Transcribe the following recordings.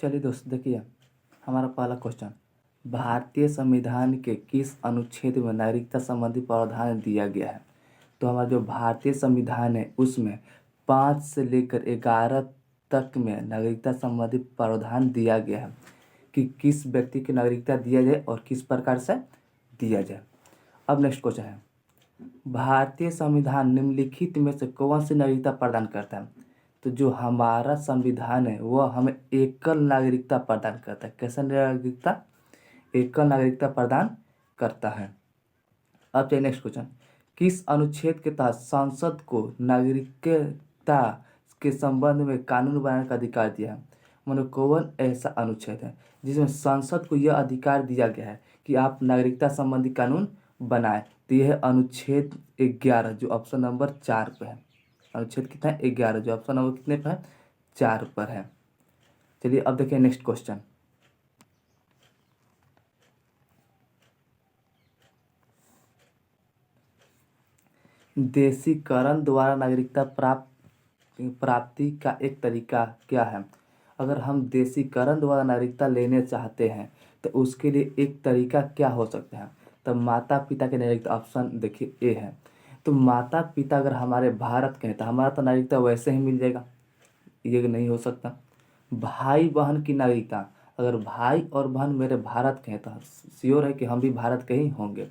चलिए दोस्तों, देखिए हमारा पहला क्वेश्चन, भारतीय संविधान के किस अनुच्छेद में नागरिकता संबंधी प्रावधान दिया गया है। तो हमारा जो भारतीय संविधान है उसमें 5 से लेकर 11 तक में नागरिकता संबंधी प्रावधान दिया गया है कि किस व्यक्ति की नागरिकता दिया जाए और किस प्रकार से दिया जाए। अब नेक्स्ट क्वेश्चन है, भारतीय संविधान निम्नलिखित में से कौन सी नागरिकता प्रदान करता है। तो जो हमारा संविधान है वह हमें एकल नागरिकता प्रदान करता है। कैसा नागरिकता? एकल नागरिकता प्रदान करता है। अब चलिए नेक्स्ट क्वेश्चन, किस अनुच्छेद के तहत संसद को नागरिकता के संबंध में कानून बनाने का अधिकार दिया है। मतलब कौन ऐसा अनुच्छेद है जिसमें संसद को यह अधिकार दिया गया है कि आप नागरिकता संबंधी कानून बनाए। तो यह है अनुच्छेद 11 जो ऑप्शन नंबर 4 पे है। अनुच्छेद कितना है? 11 जो ऑप्शन नंबर कितने पर है? 4 पर है। चलिए अब देखिए नेक्स्ट क्वेश्चन, देशीकरण द्वारा नागरिकता प्राप्ति का एक तरीका क्या है। अगर हम देशीकरण द्वारा नागरिकता लेने चाहते हैं तो उसके लिए एक तरीका क्या हो सकता है। तो माता पिता के नागरिकता, ऑप्शन देखिए ए है। तो माता पिता अगर हमारे भारत के हैं तो हमारा तो नागरिकता वैसे ही मिल जाएगा, ये नहीं हो सकता। भाई बहन की नागरिकता, अगर भाई और बहन मेरे भारत के हैं तो श्योर है कि हम भी भारत के ही होंगे।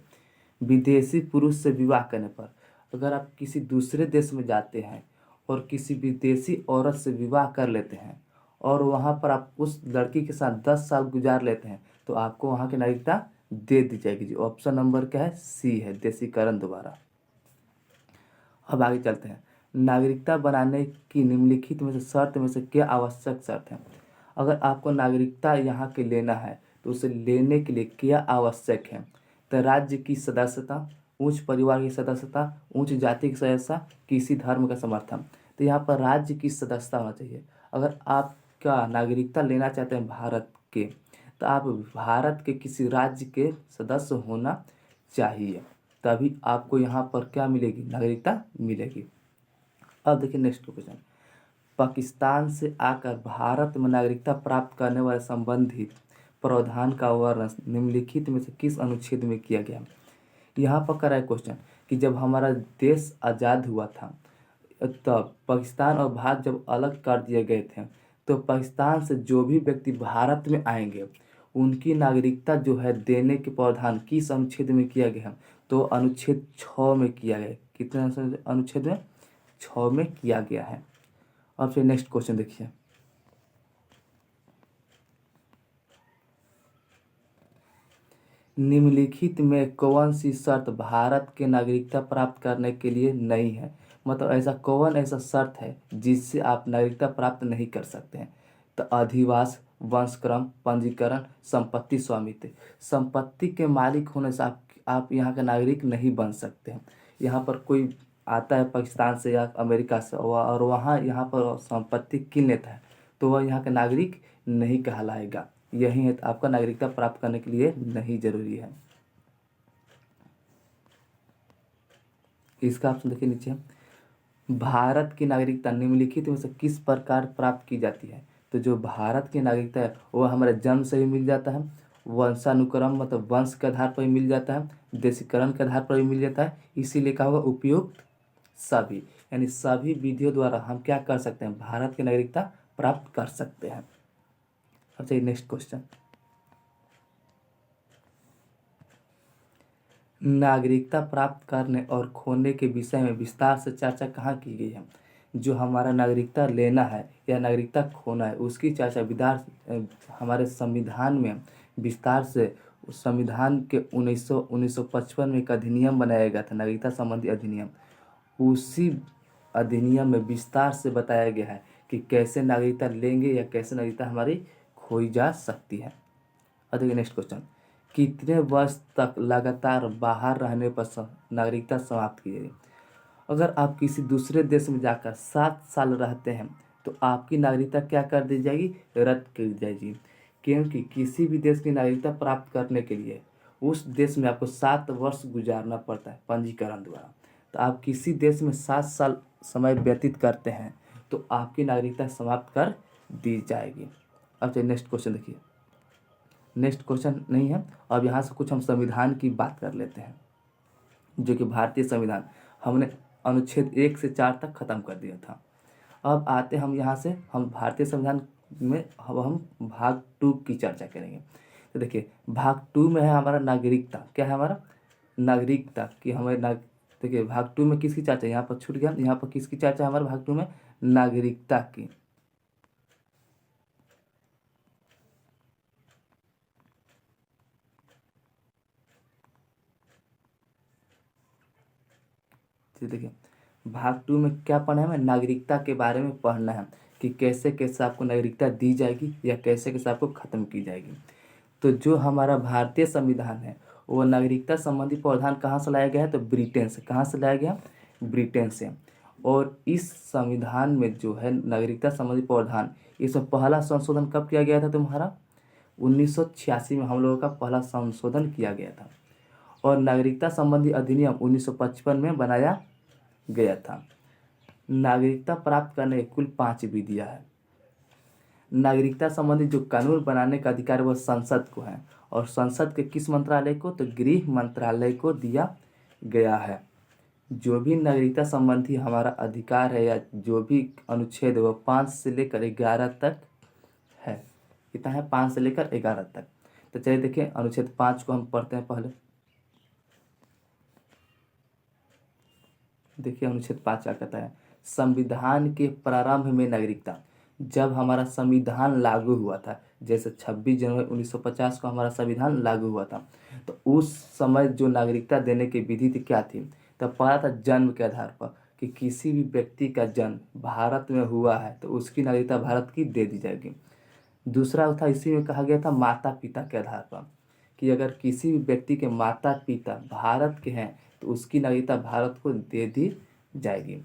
विदेशी पुरुष से विवाह करने पर, अगर आप किसी दूसरे देश में जाते हैं और किसी विदेशी औरत से विवाह कर लेते हैं और वहाँ पर आप उस लड़की के साथ 10 साल गुजार लेते हैं तो आपको वहाँ की नागरिकता दे दी जाएगी। जो ऑप्शन नंबर क्या है? सी है, देशीकरण द्वारा। अब आगे चलते हैं, नागरिकता बनाने की निम्नलिखित में से शर्त में से क्या आवश्यक शर्त है। अगर आपको नागरिकता यहाँ के लेना है तो उसे लेने के लिए क्या आवश्यक है। तो राज्य की सदस्यता, उच्च परिवार की सदस्यता, उच्च जाति की सदस्यता, किसी धर्म का समर्थन। तो यहाँ पर राज्य की सदस्यता होना चाहिए। अगर आपका नागरिकता लेना चाहते हैं भारत के तो आप भारत के किसी राज्य के सदस्य होना चाहिए, तभी आपको यहाँ पर क्या मिलेगी? नागरिकता मिलेगी। अब देखिए नेक्स्ट क्वेश्चन, पाकिस्तान से आकर भारत में नागरिकता प्राप्त करने वाले संबंधित प्रावधान का वर्णन निम्नलिखित में से किस अनुच्छेद में किया गया। यहाँ पर कर रहा है क्वेश्चन कि जब हमारा देश आज़ाद हुआ था तब पाकिस्तान और भारत जब अलग कर दिए गए थे तो पाकिस्तान से जो भी व्यक्ति भारत में आएंगे उनकी नागरिकता जो है देने के प्रावधान किस अनुच्छेद में किया गया है। तो अनुच्छेद 6 में किया गया। कितने अनुच्छेद में? 6 में किया गया है। अब फिर नेक्स्ट क्वेश्चन देखिए, निम्नलिखित में कौन सी शर्त भारत के नागरिकता प्राप्त करने के लिए नहीं है। मतलब ऐसा शर्त है जिससे आप नागरिकता प्राप्त नहीं कर सकते हैं। तो अधिवास, वंशक्रम, पंजीकरण, संपत्ति स्वामित्व। संपत्ति के मालिक होने से आप यहाँ का नागरिक नहीं बन सकते हैं। यहाँ पर कोई आता है पाकिस्तान से या अमेरिका से और वहाँ यहाँ पर संपत्ति किन लेता है तो वह यहाँ का नागरिक नहीं कहलाएगा। यही है तो आपका नागरिकता प्राप्त करने के लिए नहीं जरूरी है। इसका ऑप्शन देखिए नीचे, भारत की नागरिकता निम्नलिखित में से किस प्रकार प्राप्त की जाती है। तो जो भारत की नागरिकता है वह हमारे जन्म से ही मिल जाता है, वंशानुक्रम मतलब वंश के आधार पर ही मिल जाता है, देशीकरण के आधार पर ही मिल जाता है। इसीलिए कहा हुआ उपयुक्त सभी, यानी सभी विधियों द्वारा हम क्या कर सकते हैं? भारत की नागरिकता प्राप्त कर सकते हैं। अब चलिए नेक्स्ट क्वेश्चन, नागरिकता प्राप्त करने और खोने के विषय में विस्तार से चर्चा कहाँ की गई है। जो हमारा नागरिकता लेना है या नागरिकता खोना है उसकी चर्चा हमारे संविधान में विस्तार से, संविधान के 1955 में एक अधिनियम बनाया गया था, नागरिकता संबंधी अधिनियम। उसी अधिनियम में विस्तार से बताया गया है कि कैसे नागरिकता लेंगे या कैसे नागरिकता हमारी खोई जा सकती है। अब देखिए नेक्स्ट क्वेश्चन, कितने वर्ष तक लगातार बाहर रहने पर नागरिकता समाप्त की जाएगी। अगर आप किसी दूसरे देश में जाकर 7 साल रहते हैं तो आपकी नागरिकता क्या कर दी जाएगी? रद्द कर दी जाएगी। क्योंकि किसी भी देश की नागरिकता प्राप्त करने के लिए उस देश में आपको 7 वर्ष गुजारना पड़ता है पंजीकरण द्वारा। तो आप किसी देश में 7 साल समय व्यतीत करते हैं तो आपकी नागरिकता समाप्त कर दी जाएगी। अब चलिए नेक्स्ट क्वेश्चन देखिए। नेक्स्ट क्वेश्चन नहीं है, अब यहाँ से कुछ हम संविधान की बात कर लेते हैं, जो कि भारतीय संविधान हमने अनुच्छेद 1 से 4 तक खत्म कर दिया था। अब आते हम यहाँ से हम भारतीय संविधान में अब हम भाग 2 की चर्चा करेंगे। तो देखिए भाग 2 में है हमारा नागरिकता। क्या है हमारा? नागरिकता कि हमें देखिए भाग 2 में किसकी चर्चा, यहाँ पर छूट गया, यहाँ पर किसकी चर्चा है हमारे भाग 2 में? नागरिकता की। देखिए भाग 2 में क्या पढ़ना है? हमें नागरिकता के बारे में पढ़ना है कि कैसे कैसे आपको नागरिकता दी जाएगी या कैसे कैसे आपको खत्म की जाएगी। तो जो हमारा भारतीय संविधान है वो नागरिकता संबंधी प्रावधान कहाँ से लाया गया है? तो ब्रिटेन से। कहाँ से लाया गया? ब्रिटेन से। और इस संविधान में जो है नागरिकता संबंधी प्रावधान, इसमें पहला संशोधन कब किया गया था तुम्हारा? 1986 में हम लोगों का पहला संशोधन किया गया था। और नागरिकता संबंधी अधिनियम 1955 में बनाया गया था। नागरिकता प्राप्त करने की कुल 5 विधियां है। नागरिकता संबंधी जो कानून बनाने का अधिकार वह संसद को है, और संसद के किस मंत्रालय को? तो गृह मंत्रालय को दिया गया है। जो भी नागरिकता संबंधी हमारा अधिकार है या जो भी अनुच्छेद है वह 5 से लेकर 11 तक है। कितना है? 5 से लेकर 11 तक। तो चलिए देखिए अनुच्छेद 5 को हम पढ़ते हैं पहले। देखिए अनुच्छेद 5 क्या कहता है? संविधान के प्रारंभ में नागरिकता। जब हमारा संविधान लागू हुआ था, जैसे 26 जनवरी 1950 को हमारा संविधान लागू हुआ था, तो उस समय जो नागरिकता देने की विधि थी क्या थी? तब पढ़ा था जन्म के आधार पर कि किसी भी व्यक्ति का जन्म भारत में हुआ है तो उसकी नागरिकता भारत की दे दी जाएगी। दूसरा था इसी में कहा गया था माता पिता के आधार पर कि अगर किसी भी व्यक्ति के माता पिता भारत के हैं तो उसकी नागरिकता भारत को दे दी जाएगी।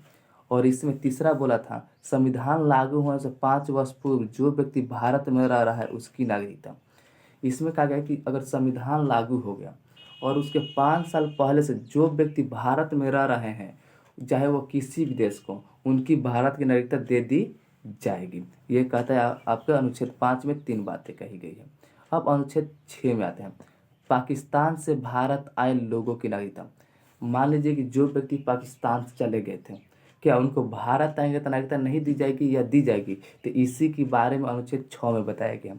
और इसमें तीसरा बोला था संविधान लागू होने से 5 वर्ष पूर्व जो व्यक्ति भारत में रह रहा है उसकी नागरिकता। इसमें कहा गया कि अगर संविधान लागू हो गया और उसके 5 साल पहले से जो व्यक्ति भारत में रह रहे हैं, चाहे वो किसी भी देश को, उनकी भारत की नागरिकता दे दी जाएगी। ये कहता है आपका अनुच्छेद 5 में 3 बातें कही गई है। अब अनुच्छेद 6 में आते हैं। पाकिस्तान से भारत आए लोगों की नागरिकता। मान लीजिए कि जो व्यक्ति पाकिस्तान से चले गए थे, क्या उनको भारत आएंगे तो नागरिकता नहीं दी जाएगी या दी जाएगी? तो इसी के बारे में अनुच्छेद 6 में बताया गया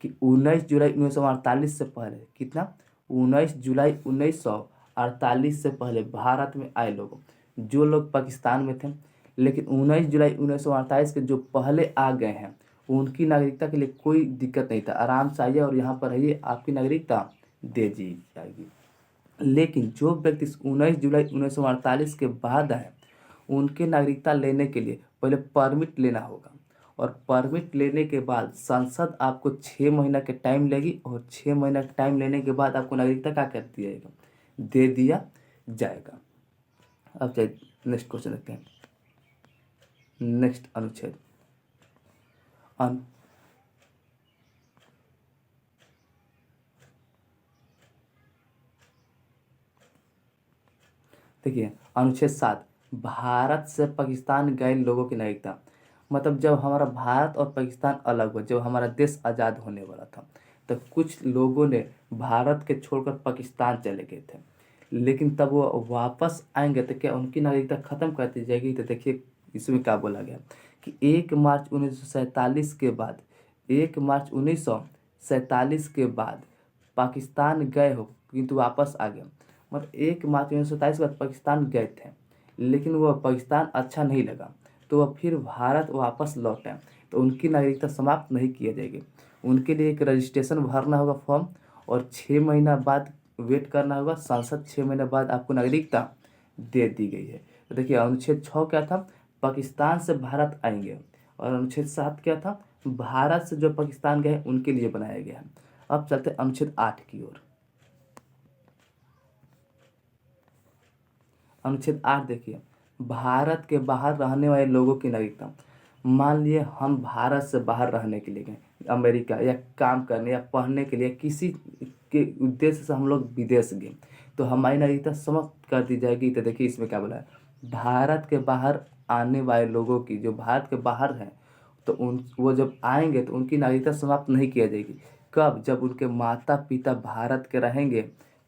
कि 19 जुलाई 1948 से पहले, कितना? 19 जुलाई 1948 से पहले भारत में आए लोगों, जो लोग पाकिस्तान में थे लेकिन 19 जुलाई 1948 के जो पहले आ गए हैं, उनकी नागरिकता के लिए कोई दिक्कत नहीं था। आराम से आइए और यहाँ पर रहिए, आपकी नागरिकता दे दी जाएगी। लेकिन जो व्यक्ति 19 जुलाई 1948 के बाद आए, उनके नागरिकता लेने के लिए पहले परमिट लेना होगा, और परमिट लेने के बाद संसद आपको 6 महीना के टाइम लेगी, और 6 महीना के टाइम लेने के बाद आपको नागरिकता क्या कर दिया जाएगा? दे दिया जाएगा। अब चलिए नेक्स्ट क्वेश्चन देखते हैं। नेक्स्ट अनुच्छेद देखिए अनुच्छेद 7 भारत से पाकिस्तान गए लोगों की नागरिकता। मतलब जब हमारा भारत और पाकिस्तान अलग हुआ, जब हमारा देश आज़ाद होने वाला था, तो कुछ लोगों ने भारत के छोड़कर पाकिस्तान चले गए थे, लेकिन तब वो वापस आएंगे तो क्या उनकी नागरिकता ख़त्म कर दी जाएगी? तो देखिए इसमें क्या बोला गया कि 1 मार्च 1947 के बाद, 1 मार्च 1947 के बाद पाकिस्तान गए हो किंतु वापस आ गए, मतलब 1 मार्च 1947 के बाद पाकिस्तान गए थे लेकिन वह पाकिस्तान अच्छा नहीं लगा तो वह फिर भारत वापस लौटे, तो उनकी नागरिकता समाप्त नहीं किया जाएगी। उनके लिए एक रजिस्ट्रेशन भरना होगा फॉर्म, और 6 महीना बाद वेट करना होगा। संसद 6 महीने बाद आपको नागरिकता दे दी गई है। तो देखिए अनुच्छेद 6 क्या था? पाकिस्तान से भारत आएंगे, और अनुच्छेद 7 क्या था? भारत से जो पाकिस्तान गए उनके लिए बनाया गया है। अब चलते अनुच्छेद 8 की ओर। अनुच्छेद 8 देखिए, भारत के बाहर रहने वाले लोगों की नागरिकता। मान लिए हम भारत से बाहर रहने के लिए गए, अमेरिका या काम करने या पढ़ने के लिए, किसी के उद्देश्य से हम लोग विदेश गए, तो हमारी नागरिकता समाप्त कर दी जाएगी। तो देखिए इसमें क्या बोला है? भारत के बाहर आने वाले लोगों की, जो भारत के बाहर हैं, तो वो जब आएंगे तो उनकी नागरिकता समाप्त नहीं किया जाएगी। कब? जब उनके माता पिता भारत के रहेंगे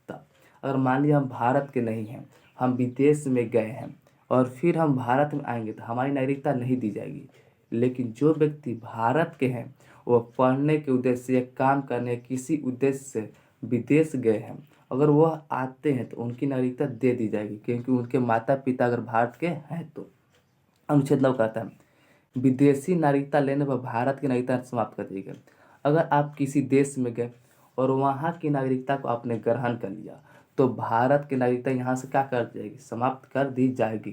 तब। अगर मान लिया हम भारत के नहीं हैं, हम विदेश में गए हैं और फिर हम भारत में आएंगे तो हमारी नागरिकता नहीं दी जाएगी। लेकिन जो व्यक्ति भारत के हैं, वो पढ़ने के उद्देश्य से या काम करने किसी उद्देश्य से विदेश गए हैं, अगर वह आते हैं तो उनकी नागरिकता दे दी जाएगी, क्योंकि उनके माता पिता अगर भारत के हैं तो। अनुच्छेद 9 कहता है विदेशी नागरिकता लेने पर भारत की नागरिकता समाप्त कर दी गई। अगर आप किसी देश में गए और वहाँ की नागरिकता को आपने ग्रहण कर लिया तो भारत की नागरिकता यहाँ से क्या कर दी जाएगी? समाप्त कर दी जाएगी,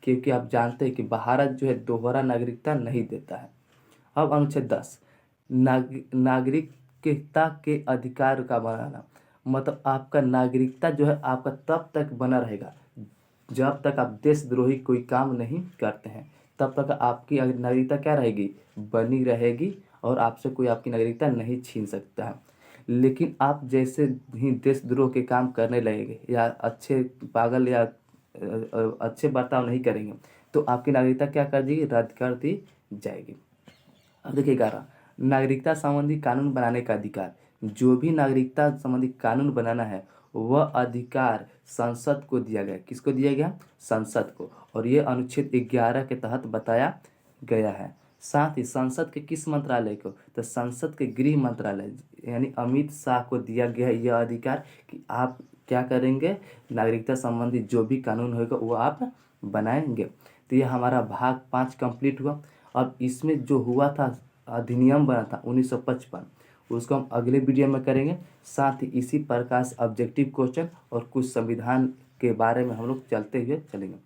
क्योंकि आप जानते हैं कि भारत जो है दोहरा नागरिकता नहीं देता है। अब अनुच्छेद 10 नागरिकता के अधिकार का बनाना, मतलब आपका नागरिकता जो है आपका तब तक बना रहेगा जब तक आप देशद्रोही कोई काम नहीं करते हैं, तब तक आपकी नागरिकता क्या रहेगी? बनी रहेगी और आपसे कोई आपकी नागरिकता नहीं छीन सकता है। लेकिन आप जैसे ही देशद्रोह के काम करने लगेंगे या अच्छे पागल या अच्छे बर्ताव नहीं करेंगे तो आपकी नागरिकता क्या कर दी? रद्द कर दी जाएगी। अब देखिए 11 नागरिकता संबंधी कानून बनाने का अधिकार। जो भी नागरिकता संबंधी कानून बनाना है वह अधिकार संसद को दिया गया। किसको दिया गया? संसद को। और ये अनुच्छेद 11 के तहत बताया गया है। साथ ही संसद के किस मंत्रालय को? तो संसद के गृह मंत्रालय यानी अमित शाह को दिया गया है यह अधिकार कि आप क्या करेंगे? नागरिकता संबंधी जो भी कानून होगा वो आप बनाएंगे। तो ये हमारा भाग 5 कंप्लीट हुआ। अब इसमें जो हुआ था अधिनियम बना था 1955, उसको हम अगले वीडियो में करेंगे। साथ ही इसी प्रकार से ऑब्जेक्टिव क्वेश्चन और कुछ संविधान के बारे में हम लोग चलते हुए चलेंगे।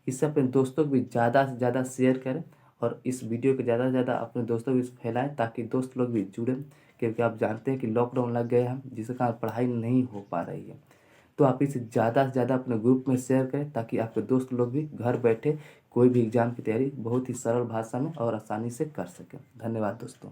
इससे अपने दोस्तों को भी ज़्यादा से ज़्यादा शेयर करें और इस वीडियो को ज़्यादा से ज़्यादा अपने दोस्तों को फैलाएं ताकि दोस्त लोग भी जुड़ें, क्योंकि आप जानते हैं कि लॉकडाउन लग गया है जिसके कारण पढ़ाई नहीं हो पा रही है। तो आप इसे ज़्यादा से ज़्यादा अपने ग्रुप में शेयर करें ताकि आपके दोस्त लोग भी घर बैठे कोई भी एग्ज़ाम की तैयारी बहुत ही सरल भाषा में और आसानी से कर सकें। धन्यवाद दोस्तों।